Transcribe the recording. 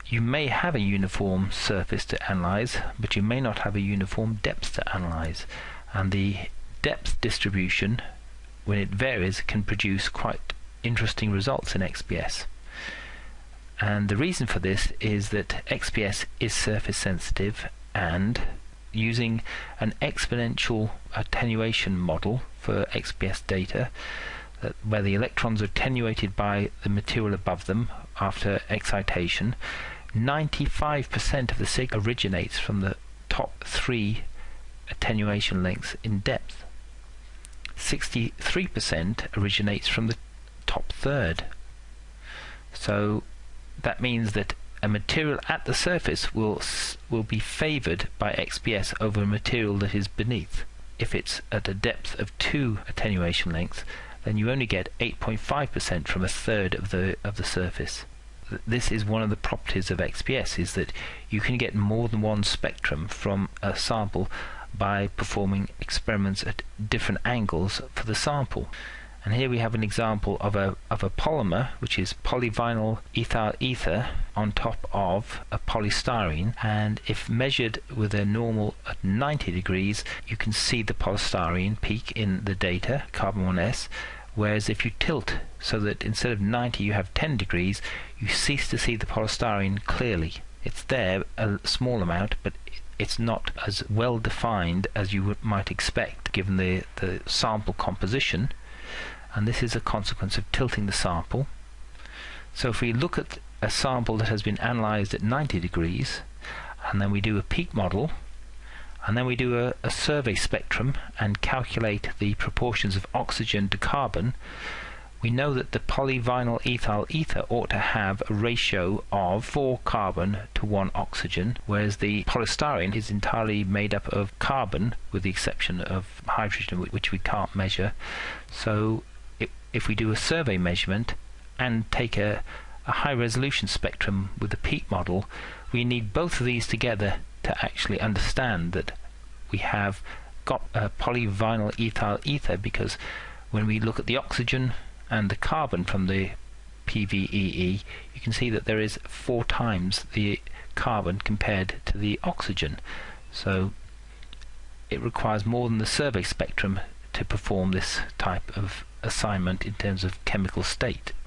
you may have a uniform surface to analyze, but you may not have a uniform depth to analyze, and the depth distribution, when it varies, can produce quite interesting results in XPS. And the reason for this is that XPS is surface sensitive, and using an exponential attenuation model for XPS data, where the electrons are attenuated by the material above them after excitation, 95% of the signal originates from the top 3 attenuation lengths in depth. 63% originates from the top third. So that means that a material at the surface will be favoured by XPS over a material that is beneath. If it's at a depth of 2 attenuation lengths, then you only get 8.5% from a third of the surface. This is one of the properties of XPS, is that you can get more than one spectrum from a sample by performing experiments at different angles for the sample. And here we have an example of a polymer, which is polyvinyl ethyl ether on top of a polystyrene, and if measured with a normal at 90 degrees, you can see the polystyrene peak in the data, carbon 1s, whereas if you tilt so that instead of 90 you have 10 degrees, you cease to see the polystyrene clearly. It's there, a small amount, but it's not as well defined as you might expect given the sample composition, and this is a consequence of tilting the sample. So if we look at a sample that has been analysed at 90 degrees, and then we do a peak model, and then we do a survey spectrum and calculate the proportions of oxygen to carbon, we know that the polyvinyl ethyl ether ought to have a ratio of 4 carbon to 1 oxygen, whereas the polystyrene is entirely made up of carbon, with the exception of hydrogen, which we can't measure. So if we do a survey measurement and take a high resolution spectrum with the peak model, we need both of these together to actually understand that we have got a polyvinyl ethyl ether, because when we look at the oxygen and the carbon from the PVEE, you can see that there is 4 times the carbon compared to the oxygen. So it requires more than the survey spectrum to perform this type of assignment in terms of chemical state.